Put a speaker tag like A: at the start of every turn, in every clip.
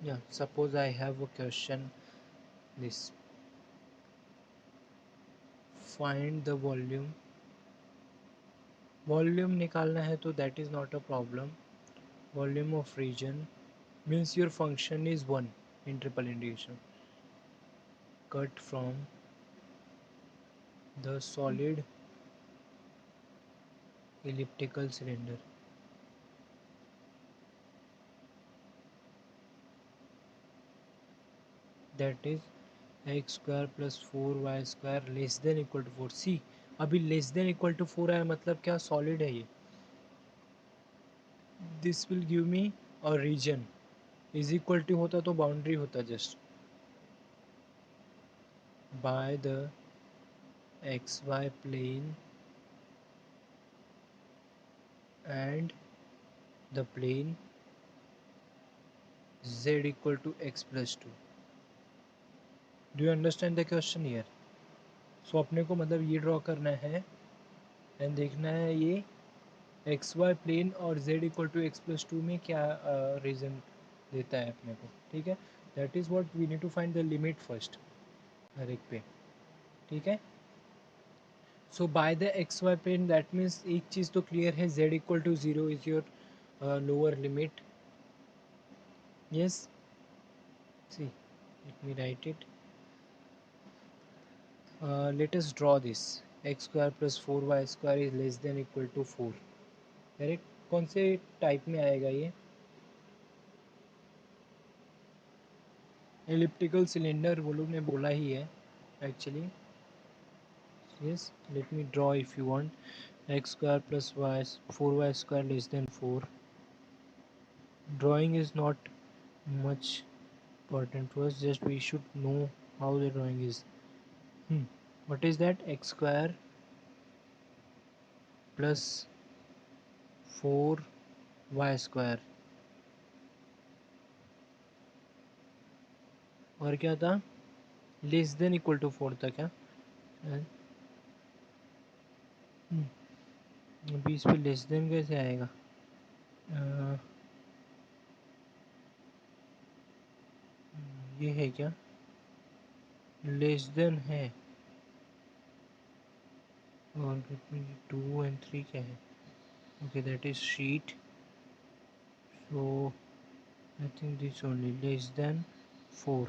A: Yeah, suppose I have a question, this find the volume निकालना है तो that is not a problem. Volume of region means your function is 1 in triple integration. Cut from the solid elliptical cylinder. That is x square plus 4y square less than equal to 4. सी अभी less than equal to 4 आया मतलब क्या solid है ये. This will give me a region. Is equal to होता तो boundary होता just. By the x Y plane and the plane z equal to x plus 2. Do you understand the question here? So अपने को मतलब ये draw करना है and देखना है ये एक्स वाई प्लेन और z equal to x plus 2 में क्या रीज़न देता है अपने को. ठीक है, that is what we need to find the limit first हर एक पे. ठीक है, so by the x Y plane that means एक चीज़ तो क्लियर है, z equal to 0 is your lower limit. Yes, see let me write it. Let us draw this. X square plus 4y square is less than equal to 4. Correct. कौन से type में आएगा ये? Elliptical cylinder वो लोग ने बोला ही है actually. Yes, let me draw if you want. X square plus y 4y square less than 4. Drawing is not much important to us, just we should know how the drawing is. What is that? X square plus 4y square और क्या था? Less than equal to 4 था क्या? अभी इस पे less than कैसे आएगा? ये है क्या? लेस देन है और 2 एंड 3 क्या है? Okay, that is sheet. So I think this only less than 4.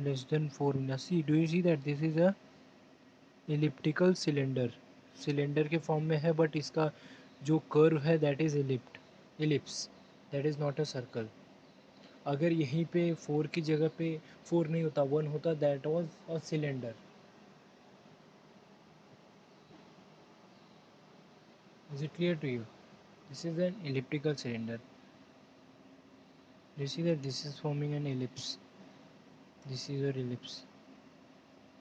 A: Less than 4 ना. See, do you see that this is a elliptical cylinder. Cylinder के फॉर्म में है बट इसका जो कर्व है that is ellipse. That is not a circle. अगर यहीं पे 4 की जगह पे 4 नहीं होता 1 होता, that was a cylinder. Is it clear to you? This is an elliptical cylinder. You see that this is forming an ellipse. This is your ellipse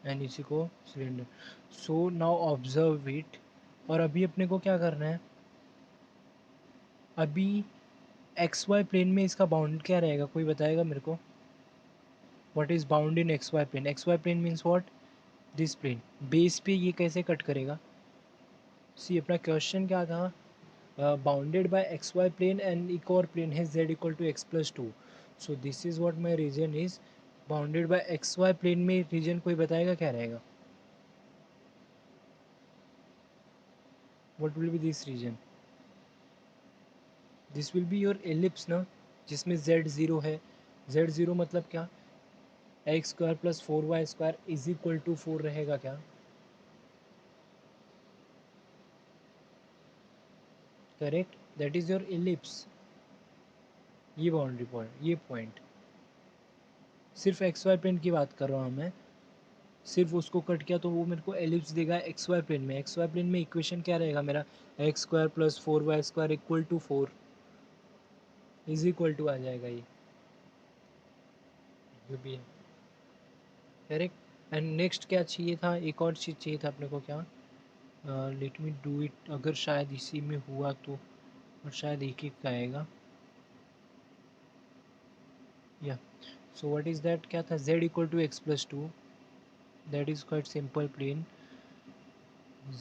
A: and इसी को cylinder. So now observe it. और अभी अपने को क्या करना है? अभी एक्स वाई प्लेन में इसका बाउंड क्या रहेगा, कोई बताएगा मेरे को? What is bound in x Y plane? X Y plane means what? This plane. Base पे ये कैसे कट करेगा? सी, अपना क्वेश्चन क्या था? Bounded by x Y plane and एक और प्लेन है z equal to x plus 2. So this is what my region is. Bounded by x Y plane में रीजन कोई बताएगा क्या रहेगा? What will be this region? This will be your ellipse ना, जिसमें z ज़ीरो है. z zero मतलब क्या? X square plus 4y square is equal to 4 रहेगा क्या? Correct, that is your ellipse. ये बाउंड्री पॉइंट, ये पॉइंट. सिर्फ एक्स वाई प्लेन की बात कर रहा हूँ मैं. सिर्फ उसको कट किया तो वो मेरे को एलिप्स देगा एक्स वाई प्लेन में. एक्स वाई प्लेन में इक्वेशन क्या रहेगा मेरा? X square plus 4y square equal to 4 is equal to आ जाएगा ये. जो भी है करेक्ट. एंड नेक्स्ट क्या चाहिए था? एक और चीज़ चाहिए था अपने को. क्या? Let me do it. अगर शायद इसी में हुआ तो, और शायद एक एक का आएगा. या सो व्हाट इज़ दैट? क्या था? z equal to x plus 2. That is quite simple plane.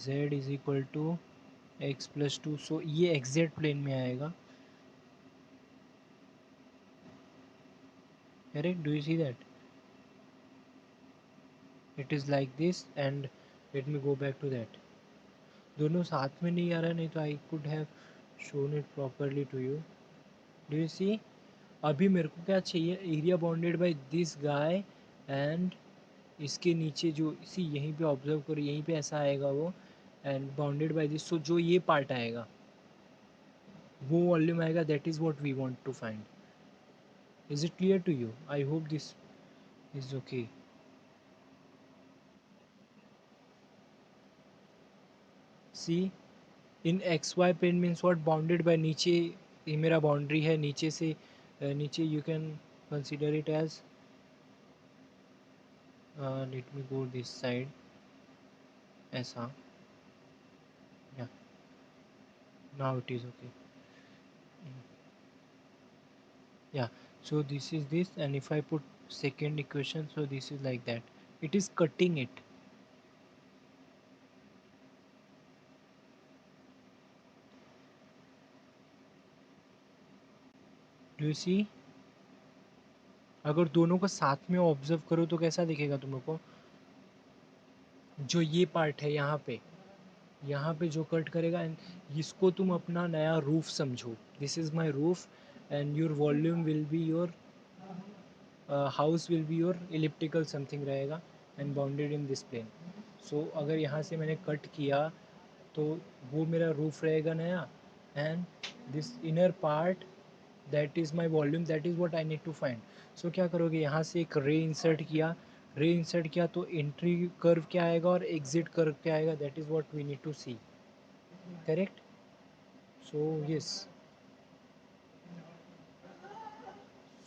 A: z is equal to x plus 2. So ये एग्जैक्ट प्लेन में आएगा. Correct? Do you see that? It is like this, and let me go back to that. दोनों साथ में नहीं आ रहा, नहीं तो I could have shown it properly to you. Do you see? अभी मेरे को क्या चाहिए? Area bounded by this guy and इसके नीचे जो इसी यहीं पे ऑब्जर्व करो, यहीं पे ऐसा आएगा वो, and bounded by this. So जो ये पार्ट आएगा वो वॉल्यूम आएगा. That is what we want to find. Is it clear to you? I hope this is okay. See, in x Y plane means what? Bounded by. नीचे ये मेरा boundary है, नीचे से नीचे you can consider it as, let me go this side, ऐसा. या now it is okay. Yeah, so this is this, and if I put second equation, so this is like that. It is cutting it. Do you see? अगर दोनों को साथ में observe करो तो कैसा दिखेगा तुम लोग को? जो ये पार्ट है यहाँ पे जो कट करेगा, एंड इसको तुम अपना नया रूफ समझो. This is my roof, and your volume will be your house will be your elliptical something रहेगा, and bounded in this plane. So अगर यहाँ से मैंने कट किया तो वो मेरा रूफ रहेगा नया, and this inner part, that is my volume. That is what I need to find. So क्या करोगे? यहाँ से एक रे इंसर्ट किया तो एंट्री कर्व क्या आएगा और एग्जिट कर्व क्या आएगा? That is what we need to see. Correct? So yes.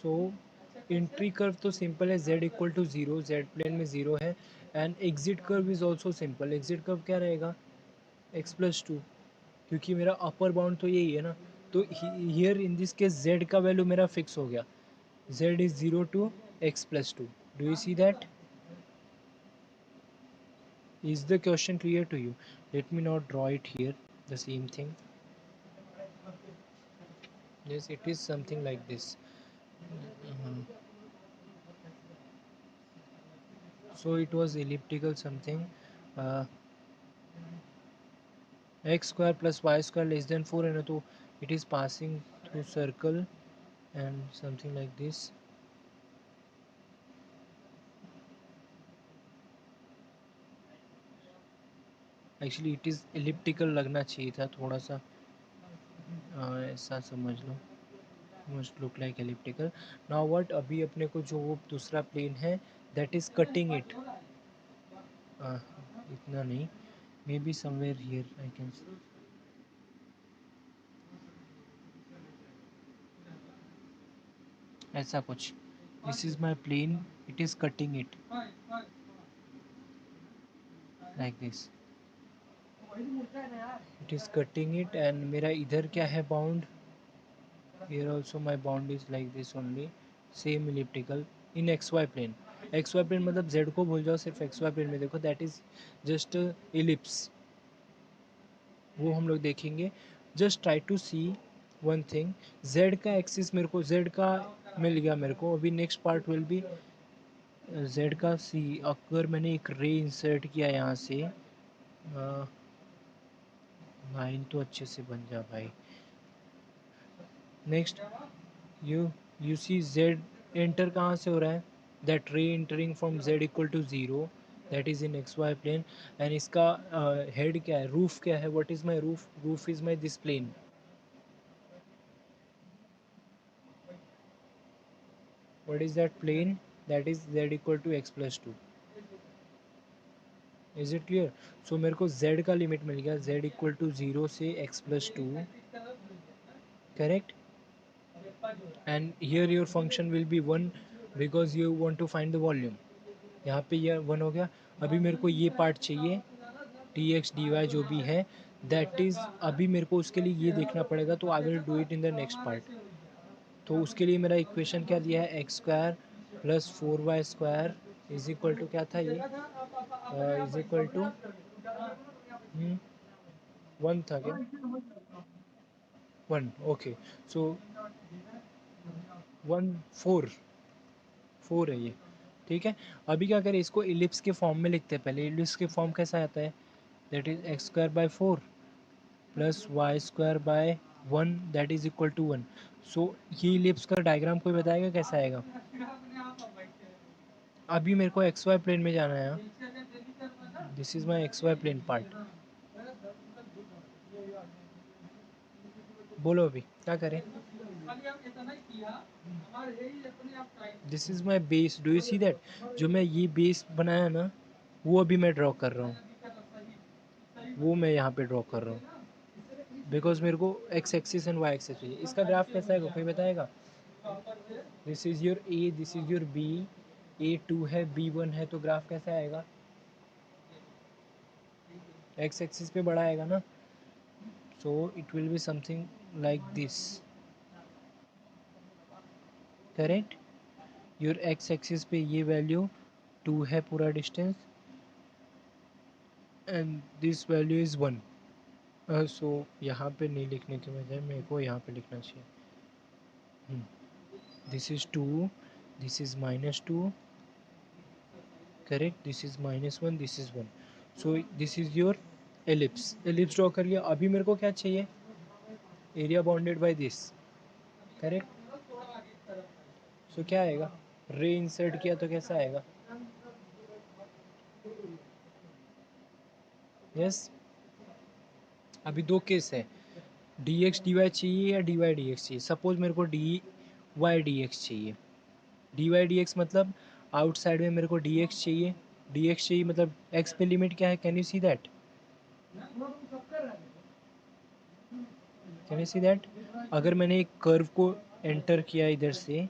A: So entry curve तो सिंपल है, z equal to zero, z plane में ज़ीरो है. And exit curve is also simple. Exit curve क्या रहेगा? X plus to, क्योंकि मेरा upper bound तो यही है ना. तो here in this case z का वैल्यू मेरा फिक्स हो गया. z is zero to x plus two. Do you see that? Is the question clear to you? Let me not draw it here. The same thing. Yes, it is something like this. Mhm. So it was elliptical something. Uh, x square plus y square less than 4, and so it is passing through circle and something like this. Actually it is elliptical लगना चाहिए था थोड़ा सा, ऐसा समझ लो. Must look like elliptical. Now what? अभी अपने को जो वो दूसरा प्लेन है, that is cutting it. इतना नहीं, maybe somewhere here I can. ऐसा कुछ. This is my plane, it is cutting it like this. It is cutting it, and मेरा इधर क्या है bound? Here also my bound is like this only. Same elliptical in x Y plane. X Y plane मतलब z को भूल जाओ, सिर्फ x Y plane में देखो. That is just ellipse. वो हम लोग देखेंगे. Just try to see one thing. Z का एक्सिस मेरे को, जेड का मिल गया मेरे को. अभी next part will be z का. सी, अगर मैंने एक रे इंसर्ट किया यहाँ से, लाइन तो अच्छे से बन जा भाई. Next, you you see Z enter कहाँ से हो रहा है? That ray entering from Z equal to zero, that is in x Y plane. And इसका हेड क्या है? रूफ क्या है? What is my roof? Roof is my this plane. What is that plane? That is Z equal to x plus two. Is it clear? So मेरे को z का limit मिल गया, z इक्वल टू ज़ीरो से x plus two. Correct? And here your function will be one, because you want to find the volume. यहाँ पे ये one हो गया. अभी मेरे को ये पार्ट चाहिए, डी एक्स डी वाई जो भी है, दैट इज़. अभी मेरे को उसके लिए ये देखना पड़ेगा, तो I will do it in the next part. तो उसके लिए मेरा इक्वेशन क्या दिया है? X square plus four y square is equal to क्या था ये? इज इक्वल टू वन था क्या? One. Okay. So one four. 4 है ये, ठीक है। अभी क्या करें, इसको इलिप्स के फॉर्म में लिखते हैं। पहले इलिप्स के फॉर्म कैसा आता है, that is x square by 4 plus Y square by 1 that is equal to 1। So ये इलिप्स का डायग्राम कोई बताएगा कैसा आएगा। अभी मेरे को एक्स वाई प्लेन में जाना है, this is my x Y plane part. बोलो अभी क्या करें। This is my base, do you see that, जो मैं ये बेस बनाया ना वो अभी मैं ड्रॉ कर रहा हूँ, वो मैं यहाँ पे ड्रॉ कर रहा हूँ, बिकॉज मेरे को x axis and y axis चाहिए। इसका ग्राफ कैसा है कोई बताएगा। This is your A, this is your B, A2 है, B1 है, तो ग्राफ कैसा आएगा, एक्स एक्सिस पे बड़ा आएगा ना। So it will be something like this, correct. Your x axis पे ये वैल्यू 2 है पूरा distance, and this value is 1। सो यहाँ पे नहीं लिखने के बजाय मेरे को यहाँ पे लिखना चाहिए। This is 2, this is -2, correct, this is -1, this is 1। So this is your ellipse. Ellipse draw कर लिया। अभी मेरे को क्या चाहिए, area bounded by this, correct. So क्या आएगा, रे इंसर्ट किया तो कैसा आएगा, यस। अभी दो केस है, डी एक्स डी वाई चाहिए या डी वाई डी एक्स चाहिए। सपोज मेरे को डी वाई डी एक्स चाहिए, डी वाई डी एक्स मतलब आउटसाइड में मेरे को डी एक्स चाहिए, डी एक्स चाहिए मतलब एक्स पे लिमिट क्या है, can you see that, can you see that. अगर मैंने एक कर्व को एंटर किया इधर से,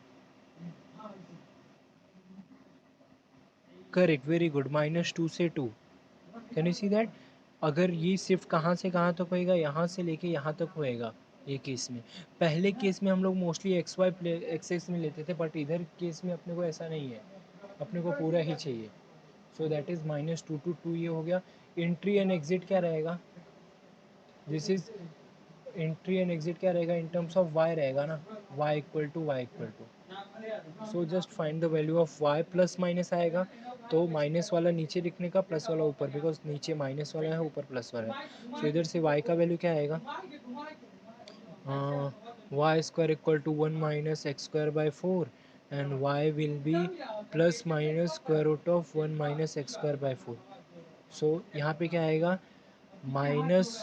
A: करेक्ट, वेरी गुड, -2 से 2, कैन यू सी दैट। अगर ये सिर्फ कहाँ से कहाँ तक होएगा, यहाँ से लेके यहाँ तक होएगा ये केस में। पहले केस में हम लोग mostly x y plane axes में लेते थे, बट इधर केस में अपने को ऐसा नहीं है, अपने को पूरा ही चाहिए। सो दैट इज़ -2 to 2 ये हो गया। एंट्री एंड एग्जिट क्या रहेगा, this is entry and exit क्या रहेगा, इन टर्म्स ऑफ वाई रहेगा ना, y equal to y equal to. So just find the value of y, plus minus आएगा तो माइनस वाला नीचे लिखने का, प्लस वाला ऊपर, बिकॉज नीचे माइनस वाला है ऊपर प्लस वाला है। सो इधर से वाई का वैल्यू क्या आएगा, y square equal to 1 minus x square by 4 and y will be plus minus square root of 1 minus x square by 4। So यहाँ पे क्या आएगा, minus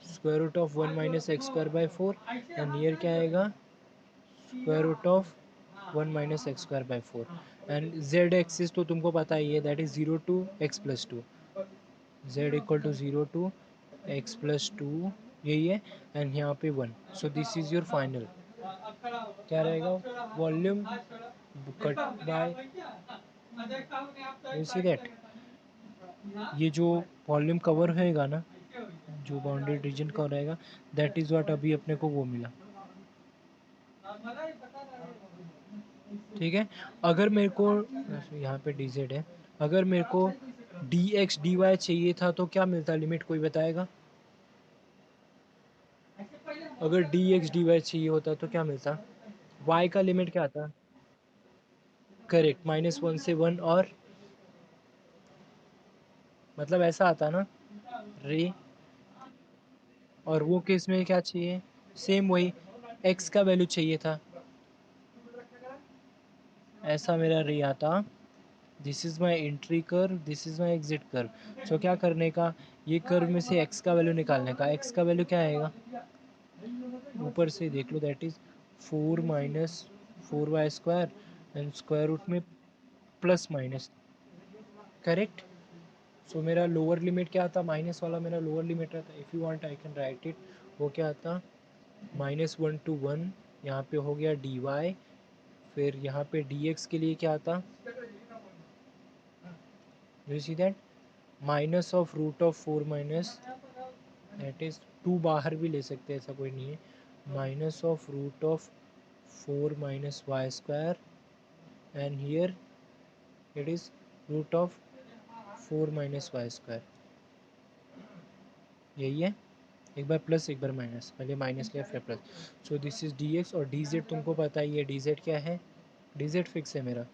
A: square root of 1 minus x square by 4, and near क्या आएगा, square root of 1 minus x square by 4। And z axis तो तुमको पता ही है, that is 0 to x plus 2, z equal to 0 to x plus 2, यही है, and यहाँ पे 1। So this is your final, क्या रहेगा, volume cut by, you see that, ये जो वॉल्यूम कवर होएगा ना, जो बाउंडेड रीजन का रहेगा, दैट इज व्हाट अभी अपने को वो मिला, ठीक है। अगर मेरे को यहाँ पे डी जेड है, अगर मेरे को डी एक्स डी वाई चाहिए था तो क्या मिलता, लिमिट कोई बताएगा। अगर डी एक्स डी वाई चाहिए होता तो क्या मिलता, वाई का लिमिट क्या था, करेक्ट, -1 से 1, और मतलब ऐसा आता ना रे, और वो केस में क्या चाहिए, सेम वही एक्स का वैल्यू चाहिए था, ऐसा मेरा रे आता। This is my entry curve, this is my exit curve. So क्या करने का, ये कर्व में से एक्स का वैल्यू निकालने का, एक्स का वैल्यू क्या आएगा, ऊपर से देख लो, that is 4 minus 4 Y square and square root में प्लस माइनस, करेक्ट। सो मेरा लोअर लिमिट क्या आता, माइनस वाला मेरा लोअर लिमिट रहता, if you want I can write it. वो क्या आता, -1 to 1, यहाँ पे हो गया डी वाई, फिर यहाँ पे डी एक्स के लिए क्या आता, you see that, minus of root of 4 minus, that is 2 बाहर भी ले सकते हैं, ऐसा कोई नहीं है, minus of root of 4 minus Y square, and here it is root of 4 minus Y square, यही है। एक बार प्लस एक बार माइनस, पहले माइनस लिया फिर plus. So this is D x, और डी जेड तुमको पता ही है, डी जेड क्या है, डी जेड फिक्स है मेरा,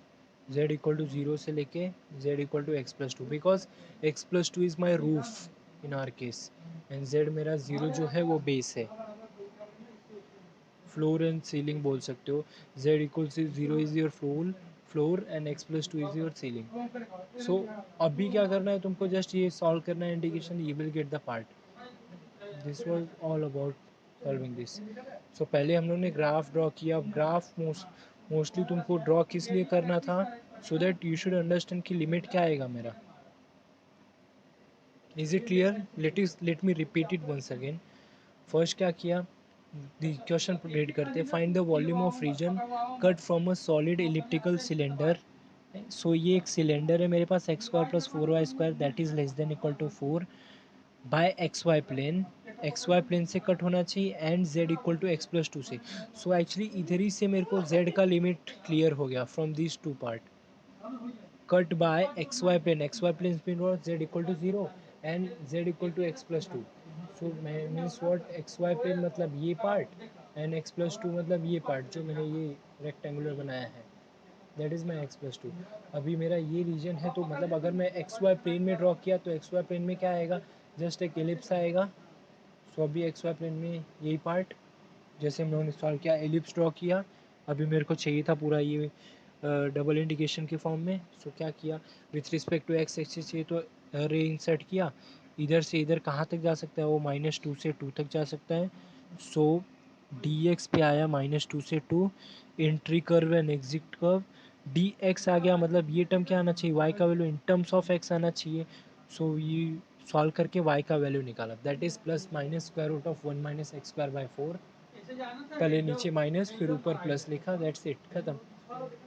A: z इक्वल टू 0 से लेके z equal to x plus two, because x plus two is my roof in our case and z मेरा 0 जो है वो बेस है, फ्लोर एंड सीलिंग बोल सकते हो. z equal to 0 is your floor and x plus two is your ceiling. So अभी क्या करना है तुमको, जस्ट ये सॉल्व करना है integration, you will get the part. This was all about solving this. So पहले हम लोग ने ग्राफ ड्रॉ किया. ग्राफ मोस्टली तुमको ड्रॉ किस लिए करना था, so that you should understand कि लिमिट क्या आएगा मेरा. Is it clear? Let me repeat it once again. First क्या किया, क्वेश्चन रीड करते, find the volume of region cut from a solid elliptical cylinder. So ये एक सिलेंडर है मेरे पास, X square plus 4y² that is less than equal to 4 by x Y plane. X Y plane से cut होना चाहिए and z equal to x plus two से. So actually इधर ही से मेरे को z का लिमिट क्लियर हो गया from this to part. Cut by x Y plane, x Y plane स्पिन और z equal to 0 and z equal to x plus two. So means what, x Y plane मतलब ये part and x plus two मतलब ये part जो मैंने ये rectangular बनाया है, that is my x plus two. अभी मेरा ये रीजन है, तो मतलब अगर मैं एक्स वाई प्लेन में ड्रॉ किया तो एक्स वाई प्लेन में क्या आएगा, जस्ट एक एलिप्स आएगा. सो अभी एक्स वाई प्लेन में यही पार्ट जैसे हम लोगों ने सॉल्व किया, एलिप्स ड्रॉ किया. अभी मेरे को चाहिए था पूरा ये डबल इंडिकेशन के फॉर्म में. सो क्या किया, with respect to x axis चाहिए तो रे इंसर्ट किया. इधर से इधर कहाँ तक जा सकता है वो, -2 से 2 तक जा सकता है. सो डी एक्स पे आया -2 से 2, entry curve and exit curve. D X आ गया, मतलब ये टर्म क्या आना चाहिए, वाई का value in terms of X आना चाहिए. सो ये सॉल्व करके y का वैल्यू निकाला, that is plus minus square root of 1 minus x square by 4. पहले नीचे माइनस फिर ऊपर प्लस लिखा, दैट्स इट, खत्म.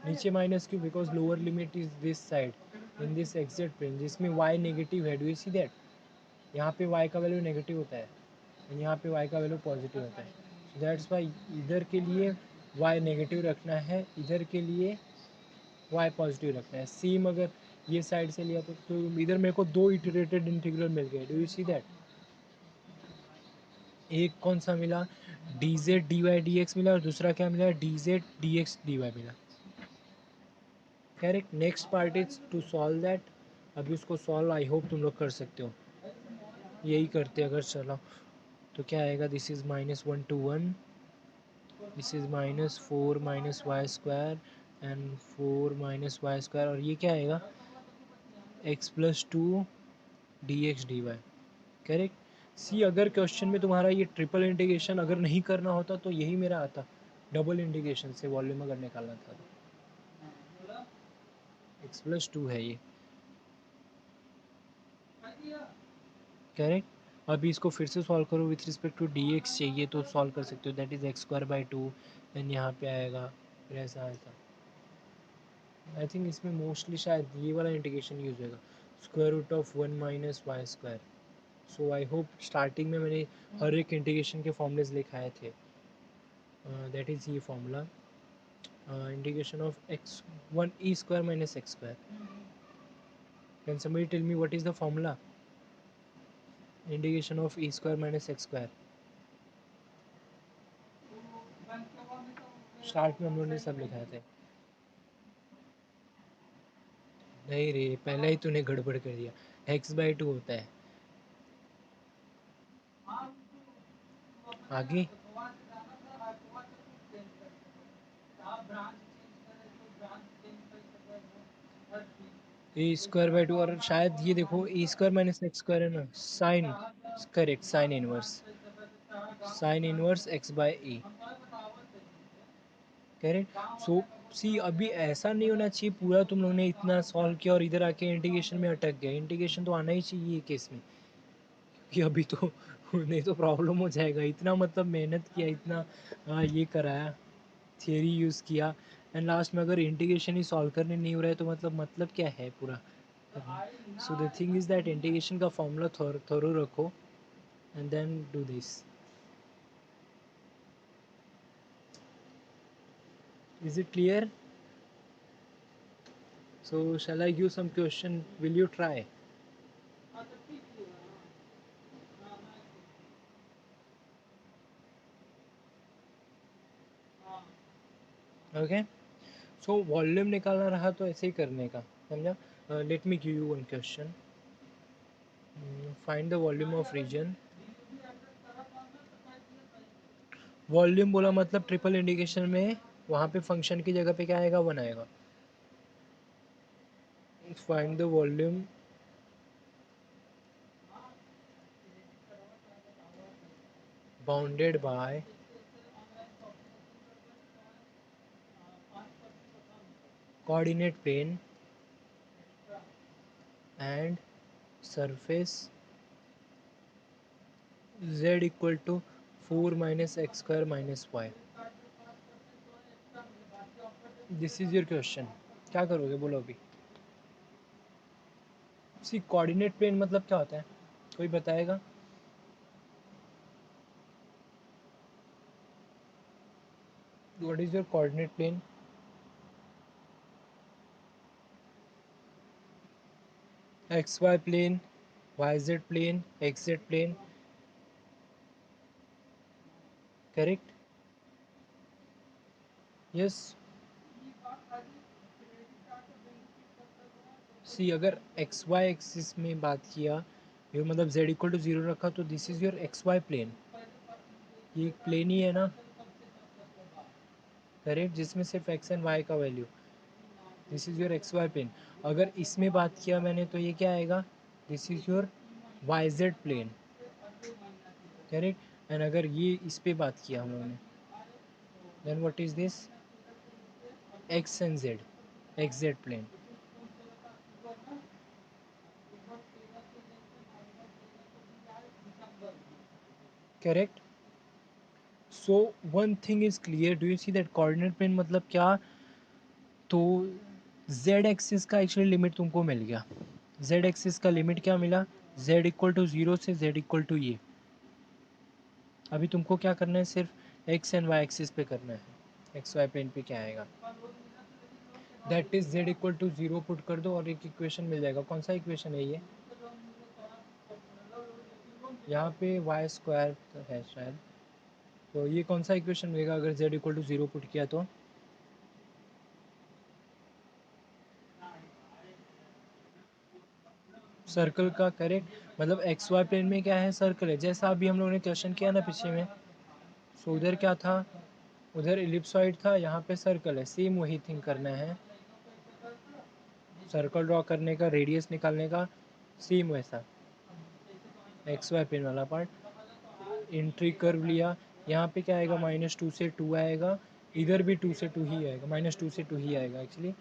A: नीचे माइनस क्यों, because lower limit is this side in this exact plane जिसमें y नेगेटिव है. डू यू सी दैट, यहाँ पे y का वैल्यू नेगेटिव होता है और यहाँ पे y का वैल्यू पॉजिटिव होता है. दैट्स वाई इधर के लिए y नेगेटिव रखना है, इधर के लिए y पॉजिटिव रखना है. सेम अगर ये साइड से लिया तो इधर मेरे को दो इटरेटेड इंटीग्रल मिल गए. डू यू सी दैट, एक कौन सा मिला, D Z D Y D X मिला और दूसरा क्या मिला, D Z D X D Y मिला. Correct. Next part is to solve that. अभी उसको सॉल्व आई होप तुम लोग कर सकते हो. यही करते अगर चलो तो क्या आएगा, this is -1 to 1, this is -4 minus Y square and 4 minus Y square, और ये क्या आएगा, X plus two D X D Y. Correct. See अगर क्वेश्चन में तुम्हारा ये ट्रिपल इंटीग्रेशन अगर नहीं करना होता तो यही मेरा आता, डबल इंटीग्रेशन से वॉल्यूम अगर निकालना था तो. एक्स प्लस टू है ये. करेक्ट. अभी इसको फिर से सॉल्व करो with respect to D x चाहिए तो सॉल्व कर सकते हो, that is x square by 2 and यहाँ पे आएगा फिर ऐसा आएगा. आई थिंक इसमें मोस्टली शायद ये वाला इंटीग्रेशन यूज होगा, square root of 1 minus Y square. So I hope starting में मैंने हर एक इंटीग्रेशन के फॉर्मूलेज लिखाए थे. दैट इज़ ये formula, integration of x 1 e square minus x square. Can somebody tell me what is the formula, integration of e square minus x square. Start में हम लोगों ने सब लिखाए थे. नहीं रे, पहले ही तूने गड़बड़ कर दिया, एक्स बाई टू होता है आगे. ए स्क्वायर बाई टू, और शायद ये देखो A square minus x square है ना, sine, correct, sine inverse X by A. Correct. So see अभी ऐसा नहीं होना चाहिए पूरा तुम लोगों ने इतना सॉल्व किया और इधर आके इंटीग्रेशन में अटक गया. इंटीग्रेशन तो आना ही चाहिए केस में, कि अभी तो नहीं तो प्रॉब्लम हो जाएगा. इतना मतलब मेहनत किया, इतना ये कराया, थियरी यूज़ किया एंड लास्ट में अगर इंटीग्रेशन ही सॉल्व करने नहीं हो रहा है तो मतलब क्या है पूरा. So the thing is that integration का फॉर्मूला थोरो रखो and then do this. Is it clear? So shall I give some question, will you try? Okay. So volume निकालना रहा तो ऐसे ही करने का, समझा। Let me give you one question, find the volume of region. Volume बोला मतलब ट्रिपल इंडिकेशन में वहाँ पे फंक्शन की जगह पे क्या आएगा, 1 आएगा। Find the volume bounded by coordinate plane and surface z equal to 4 minus x square minus y. This is your question. क्या करोगे बोलो अभी। सी कोऑर्डिनेट प्लेन मतलब क्या होता है, कोई बताएगा। What is your coordinate plane. X Y plane, Y Z plane, X Z plane, correct. Yes. See अगर एक्स वाई एक्सिस में बात किया, ये मतलब z इक्वल टू 0 रखा, तो this is your x Y plane. ये एक प्लेन ही है ना, करेक्ट, जिसमें सिर्फ एक्स एंड वाई का value, this is your x Y plane. अगर इसमें बात किया मैंने तो ये क्या आएगा, this is your y Z plane, correct. And अगर ये इस पे बात किया हम लोगों ने, then what is this, x and z, x Z plane, correct. So one thing is clear, do you see that coordinate plane मतलब क्या, तो z एक्सिस का एक्चुअली लिमिट तुमको मिल गया। z एक्सिस का लिमिट क्या मिला, z इक्वल टू 0 से z इक्वल टू ये। अभी तुमको क्या करना है, सिर्फ x एंड y एक्सिस पे करना है, एक्स वाई प्लेन पे क्या आएगा, that is z equal to 0 put कर दो और एक इक्वेशन मिल जाएगा। कौन सा इक्वेशन है ये, यहाँ पे वाई स्क्वायर है शायद, तो ये कौन सा इक्वेशन मिलेगा अगर z इक्वल टू 0 पुट किया तो, सर्कल का, करेक्ट। मतलब एक्स वाई प्लेन में क्या है, सर्कल है, जैसा अभी हम लोगों ने क्वेश्चन किया ना पीछे में। सो उधर क्या था, उधर इलिप्सॉइड था, यहाँ पे सर्कल है, सेम वही थिंग करना है। सर्कल ड्रॉ करने का, रेडियस निकालने का, सेम वैसा एक्स वाई प्लेन वाला पार्ट। एंट्री कर्व लिया, यहाँ पे क्या आएगा, -2 से 2 आएगा, इधर भी 2 से 2 ही आएगा, -2 से 2 ही आएगा एक्चुअली।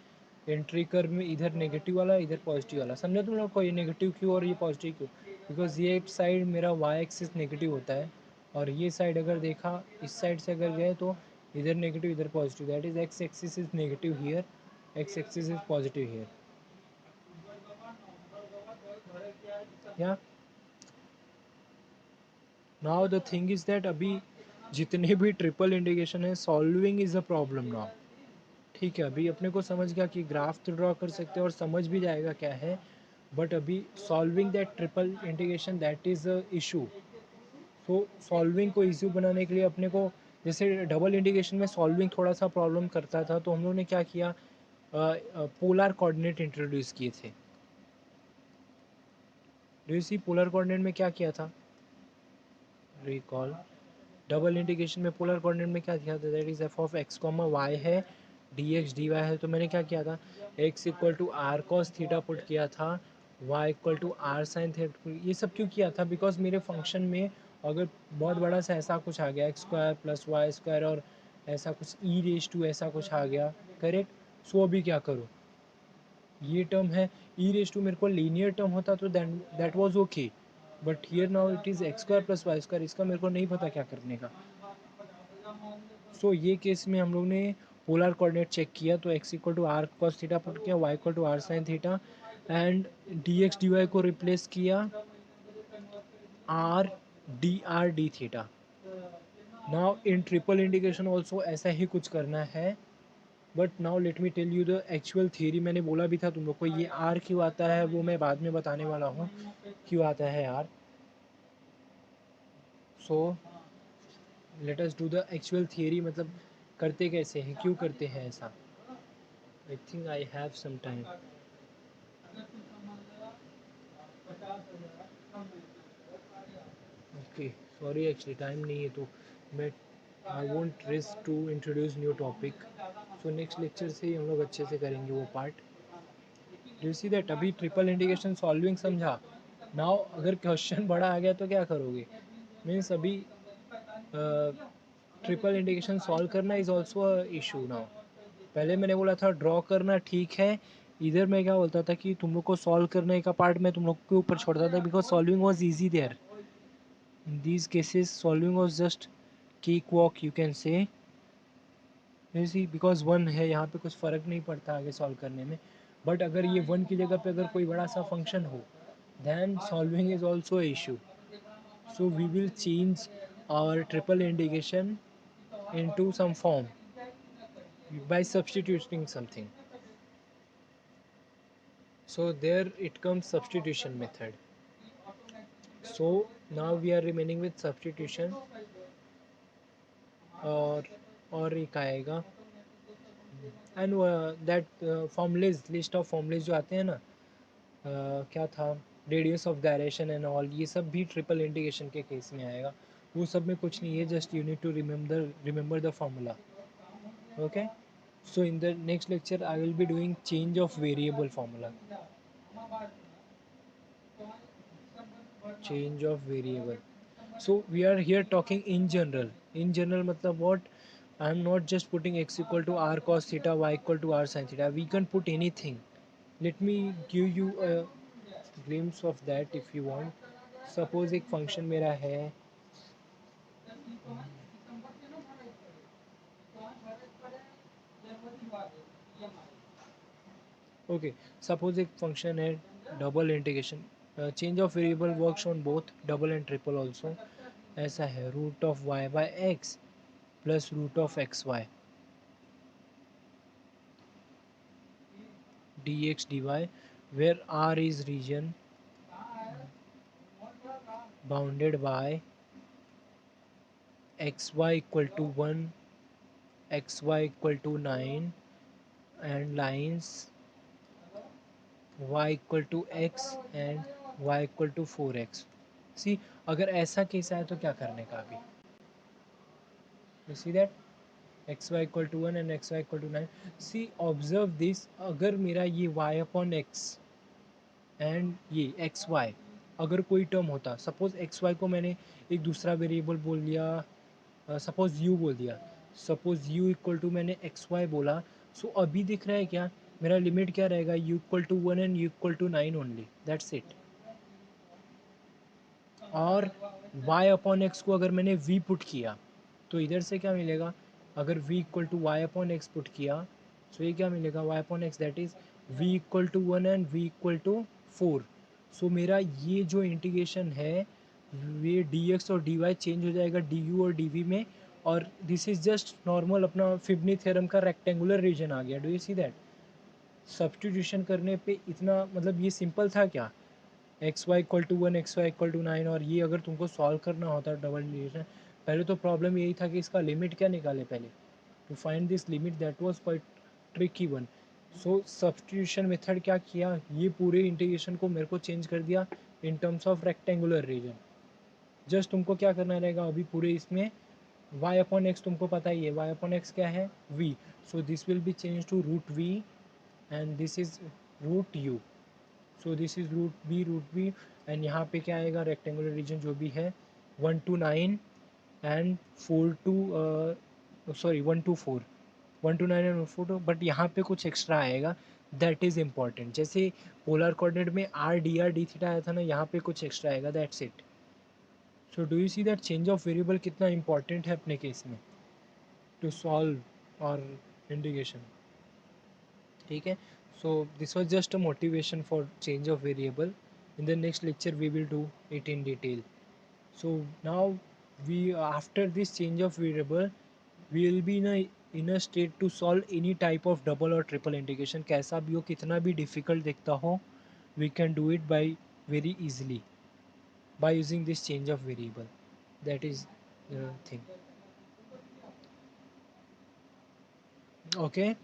A: एंट्री कर्व में इधर नेगेटिव वाला, इधर पॉजिटिव वाला, समझो तुम लोग को, ये नेगेटिव क्यों और ये पॉजिटिव क्यों, बिकॉज ये साइड मेरा वाई एक्सिस नेगेटिव होता है, और ये साइड अगर देखा, इस साइड से अगर गए तो इधर नेगेटिव इधर positive, that is X axis is negative here, X axis is positive here, yeah. Now the thing is that अभी जितने भी ट्रिपल इंडिकेशन है, solving is a problem now. ठीक है, अभी अपने को समझ गया कि ग्राफ तो ड्रॉ कर सकते हैं और समझ भी जाएगा क्या है, बट अभी solving that triple integration that is a issue. तो सॉल्विंग को इशू बनाने के लिए अपने को, जैसे डबल इंटीग्रेशन में सॉल्विंग थोड़ा सा प्रॉब्लम करता था, तो हम लोगों ने क्या किया, पोलर कोऑर्डिनेट इंट्रोड्यूस किए थे। Do you see polar coordinate में क्या किया था, रिकॉल। डबल इंटीग्रेशन में पोलर कोऑर्डिनेट में क्या किया था, that is F of X comma Y है, डी एक्स डी वाई है, तो मैंने क्या किया था, X equal to R cos theta put किया था, Y equal to R sine theta. ये सब क्यों किया था, बिकॉज मेरे फंक्शन में अगर बहुत बड़ा सा ऐसा कुछ आ गया, X square plus Y square और ऐसा कुछ ई रेज टू ऐसा कुछ आ गया, करेक्ट। सो अभी क्या करूँ, ये टर्म है, ई रेज टू मेरे को लीनियर टर्म होता तो that was okay, but here now it is X square plus Y square, इसका मेरे को नहीं पता क्या करने का। सो ये केस में हम लोग ने पोलर कोऑर्डिनेट चेक किया, तो X equal to R cos theta put किया, Y equal to R sine theta, and D X D Y को रिप्लेस किया R D theta. Now in triple integration also ऐसा ही कुछ करना है, but now let me tell you the actual theory. मैंने बोला भी था तुम लोग को, ये आर क्यों आता है वो मैं बाद में बताने वाला हूँ, क्यों आता है R. So let us do the actual theory, मतलब करते कैसे हैं, क्यों करते हैं ऐसा। I think I have some time. Okay, sorry actually time नहीं है तो मैं I won't risk to introduce new topic. So next lecture से ही हम लोग अच्छे से करेंगे वो part. Do you see that अभी ट्रिपल इंटीग्रेशन सॉल्विंग समझा. नाउ अगर क्वेश्चन बड़ा आ गया तो क्या करोगे. मीन्स अभी ट्रिपल इंटीग्रेशन सॉल्व करना is also a issue now. पहले मैंने बोला था ड्रॉ करना ठीक है. इधर मैं क्या बोलता था कि तुम लोग को सॉल्व करने का पार्ट मैं तुम लोग के ऊपर छोड़ता था because solving was easy there. In these cases solving was just cake walk you can say. See because one है यहाँ पे कुछ फ़र्क नहीं पड़ता आगे सॉल्व करने में. बट अगर ये वन की जगह पे अगर कोई बड़ा सा फंक्शन हो then solving is also a issue. So we will change our triple integration into some form by substituting something. So there it comes substitution method. So now we are remaining with substitution. और एक आएगा and that formulas list of formulas जो आते हैं ना. क्या था radius of gyration and all ये सब भी ट्रिपल इंटीग्रेशन के केस में आएगा. वो सब में कुछ नहीं है just you need to remember the formula. Okay. So in the next lecture I will be doing change of variable formula. Change of variable. So we are here talking in general. In general matlab what? I am not just putting x equal to r cos theta, y equal to r sin theta. We can put anything. Let me give you a glimpse of that if you want. Suppose एक function मेरा है. Okay, suppose एक function है double integration. Change of variable works on both double and triple also. ऐसा है root of y by x plus root of xy dx dy where r is region bounded by xy equal to 1, xy equal to 9 and lines y equal to x and y equal to 4x. See अगर ऐसा case आए तो क्या करने का अभी. You see that xy equal to 1 and xy equal to 9. See observe this. अगर मेरा ये y upon x एंड ये एक्स वाई अगर कोई टर्म होता सपोज एक्स वाई को मैंने एक दूसरा वेरिएबल बोल दिया सपोज यू बोल दिया. सपोज यू इक्वल टू मैंने एक्स वाई बोला. सो अभी दिख रहा है क्या मेरा लिमिट क्या रहेगा U equal to 1 and U equal to 9 only that's it. और y अपॉन एक्स को अगर मैंने v पुट किया तो इधर से क्या मिलेगा अगर v equal to Y upon X put किया तो ये क्या मिलेगा y upon X that is v equal to 1 and v equal to 4. So मेरा ये जो इंटीग्रेशन है ये dx और dy चेंज हो जाएगा du और dv में. और दिस इज़ जस्ट नॉर्मल अपना फिबनी थ्योरम का रेक्टेंगुलर रीजन आ गया. Do you see that. Substitution करने पे इतना मतलब ये सिंपल था क्या X Y equal to 1 X Y equal to 9. और ये अगर तुमको सॉल्व करना होता डबल इंटीग्रेशन पहले तो प्रॉब्लम यही था कि इसका लिमिट क्या निकाले पहले. To find this limit that was quite tricky one. So substitution method क्या किया ये पूरे इंटीग्रेशन को मेरे को चेंज कर दिया इन terms of rectangular reason. Just तुमको क्या करना रहेगा अभी पूरे इसमें y अपॉन एक्स तुमको पता ही है y अपॉन एक्स क्या है v. So this will be change to root v and this is root u. So this is root B and यहाँ पे क्या आएगा रेक्टेंगुलर रीजन जो भी है 1 to 9 and 4 to sorry 1 to 4 1 to 9 and 4 to. But यहाँ पे कुछ एक्स्ट्रा आएगा दैट इज़ इम्पॉर्टेंट. जैसे पोलर कोऑर्डिनेट में आर डी थीटा आया था ना यहाँ पे कुछ एक्स्ट्रा आएगा that's it. So do you see that change of variable कितना इंपॉर्टेंट है अपने केस में टू सॉल्व और इंटीग्रेशन. ठीक है. So this was just a motivation for change of variable. In the next lecture we will do it in detail. So now we after this change of variable we will be in a state to solve any type of double or triple integration. कैसा भी हो कितना भी difficult दिखता हो we can do it by very easily by using this change of variable. That is the thing. Okay.